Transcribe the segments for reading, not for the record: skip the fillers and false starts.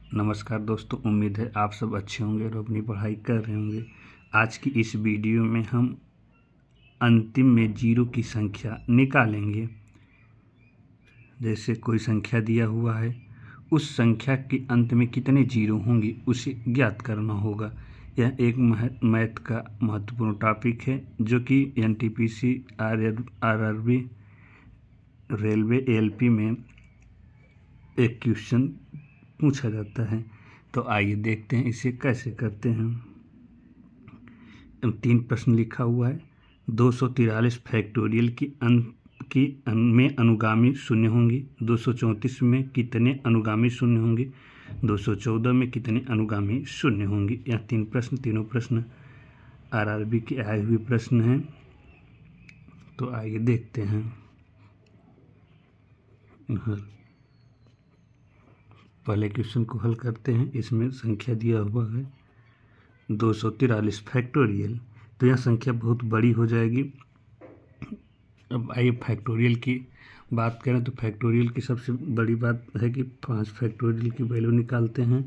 नमस्कार दोस्तों, उम्मीद है आप सब अच्छे होंगे और अपनी पढ़ाई कर रहे होंगे। आज की इस वीडियो में हम अंतिम में जीरो की संख्या निकालेंगे। जैसे कोई संख्या दिया हुआ है, उस संख्या के अंत में कितने जीरो होंगे उसे ज्ञात करना होगा। यह एक मैथ का महत्वपूर्ण टॉपिक है जो कि एनटीपीसी, आरआरबी, रेलवे, एएलपी में एक क्वेश्चन पूछा जाता है। तो आइए देखते हैं इसे कैसे करते हैं। 3 प्रश्न लिखा हुआ है। 243 फैक्टोरियल में अनुगामी शून्य होंगी। 234 में कितने अनुगामी शून्य होंगे। 214 में कितने अनुगामी शून्य होंगे। यह तीनों प्रश्न आरआरबी के आए हुए प्रश्न हैं। तो आइए देखते हैं। पहले क्वेश्चन को हल करते हैं। इसमें संख्या दिया हुआ है 243 फैक्टोरियल। तो यह संख्या बहुत बड़ी हो जाएगी। अब आइए फैक्टोरियल की बात करें तो फैक्टोरियल की सबसे बड़ी बात है कि 5 फैक्टोरियल की वैल्यू निकालते हैं।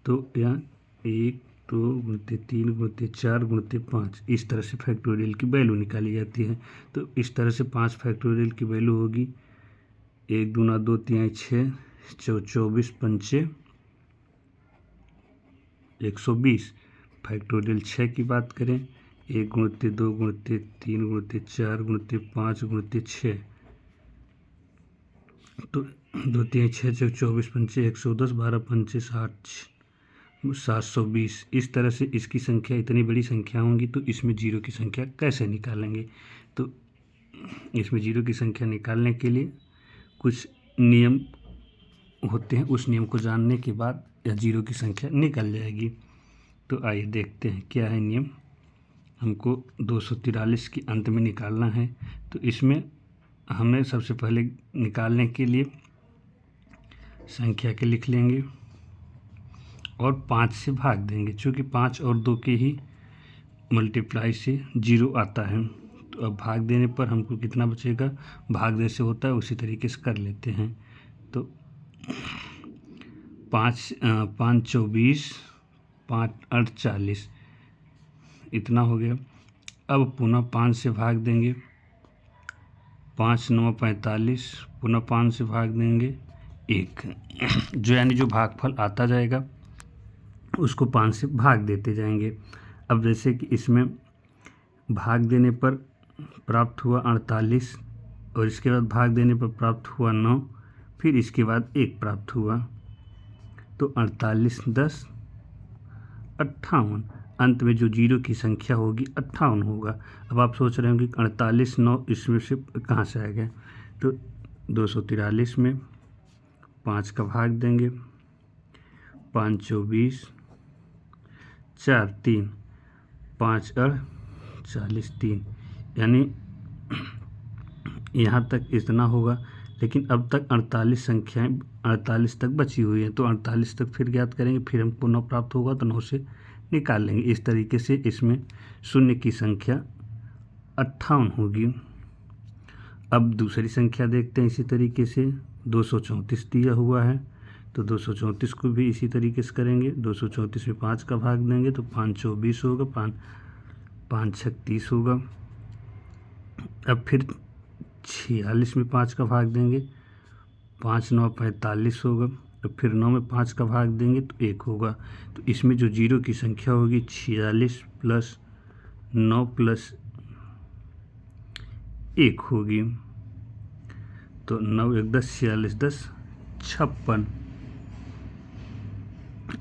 तो यह 1 2 गुणित 3 गुणित 4 गुणित 5 इस तरह से फैक्टोरियल की वैल्यू निकाली जाती है। तो इस तरह से 5 फैक्टोरियल की वैल्यू होगी 1 दूना 2 3 6 24 पंचे 120। फैक्टोरियल 6 की बात करें, 1 गुणित 2 गुणित 3 गुणित 4 गुणित 5 गुणित 6। तो 2 3 6 24 पंचे 110, 12 पंचे 60, 720। इस तरह से इसकी संख्या इतनी बड़ी संख्या होंगी तो इसमें जीरो की संख्या कैसे निकालेंगे। तो इसमें जीरो की संख्या निकालने के लिए कुछ नियम होते हैं। उस नियम को जानने के बाद यह जीरो की संख्या निकल जाएगी। तो आइए देखते हैं क्या है नियम। हमको 243 की अंत में निकालना है। तो इसमें हमें सबसे पहले निकालने के लिए संख्या के लिख लेंगे और 5 से भाग देंगे, क्योंकि 5 और 2 के ही मल्टीप्लाई से जीरो आता है। तो अब भाग देने पर हमको कितना बचेगा, भाग जैसे होता है उसी तरीके से कर लेते हैं। तो 5 24, 5 8 40 इतना हो गया। अब पुनः 5 से भाग देंगे, 5 9 45, पुनः 5 से भाग देंगे 1, जो यानी जो भागफल आता जाएगा उसको 5 से भाग देते जाएंगे। अब जैसे कि इसमें भाग देने पर प्राप्त हुआ 48 और इसके बाद भाग देने पर प्राप्त हुआ 9, फिर इसके बाद 1 प्राप्त हुआ। तो 48 10 58। अंत में जो जीरो की संख्या होगी 58 होगा। अब आप सोच रहे होंगे कि 48 9 इसमें से कहाँ से आ गया। तो 243 में 5 का भाग देंगे, 5 24, 4 3, 5 8 40 3, यानी यहाँ तक इतना होगा। लेकिन अब तक 48 संख्याएँ 48 तक बची हुई है। तो 48 तक फिर ज्ञात करेंगे, फिर हमको 9 प्राप्त होगा तो 9 से निकाल लेंगे। इस तरीके से इसमें शून्य की संख्या 58 होगी। अब दूसरी संख्या देखते हैं। इसी तरीके से 234 दिया हुआ है, तो 234 को भी इसी तरीके से करेंगे। 234 में 5 का भाग देंगे तो 5 24 होगा, 5 36 होगा। अब फिर 46 में 5 का भाग देंगे, 5 9 45 होगा। तो फिर 9 में 5 का भाग देंगे तो 1 होगा। तो इसमें जो जीरो की संख्या होगी 46 प्लस 9 प्लस 1 होगी। तो 9 1 10 46 10 56।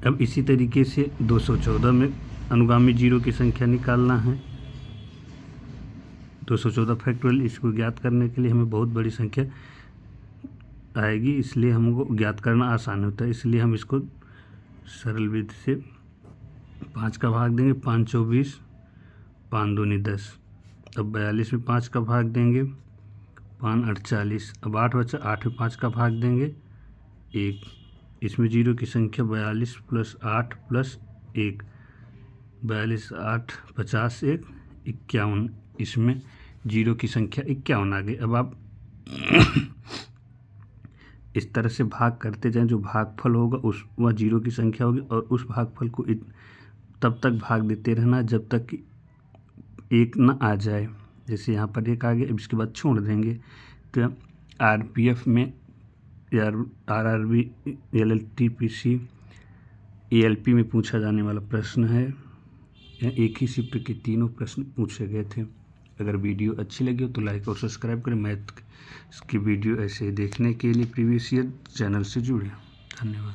अब इसी तरीके से 214 में अनुगामी जीरो की संख्या निकालना है। 214 फैक्टोरियल, इसको ज्ञात करने के लिए हमें बहुत बड़ी संख्या आएगी, इसलिए हमको ज्ञात करना आसान होता है। इसलिए हम इसको सरल विधि से 5 का भाग देंगे, 5 24, 5 दूनी 10। अब 42 में 5 का भाग देंगे, 5 8 40। अब 8 बचा, 8 में 5 का भाग देंगे 1। इसमें जीरो की संख्या 42 प्लस 8 प्लस 1, 42 8 50 1 51। इसमें जीरो की संख्या 51 आ गई। अब आप इस तरह से भाग करते जाएं, जो भागफल होगा वह 0 की संख्या होगी और उस भागफल को तब तक भाग देते रहना जब तक कि 1 न आ जाए। जैसे यहाँ पर 1 आ गया, अब इसके बाद छोड़ देंगे। तो RPF में या RRB, LLTPC, ALP में पूछा जाने वाला प्रश्न है। एक ही शिफ्ट के तीनों प्रश्न पूछे गए थे। अगर वीडियो अच्छी लगी हो तो लाइक और सब्सक्राइब करें। मैथ की वीडियो ऐसे ही देखने के लिए प्रीवियस ईयर चैनल से जुड़े। धन्यवाद।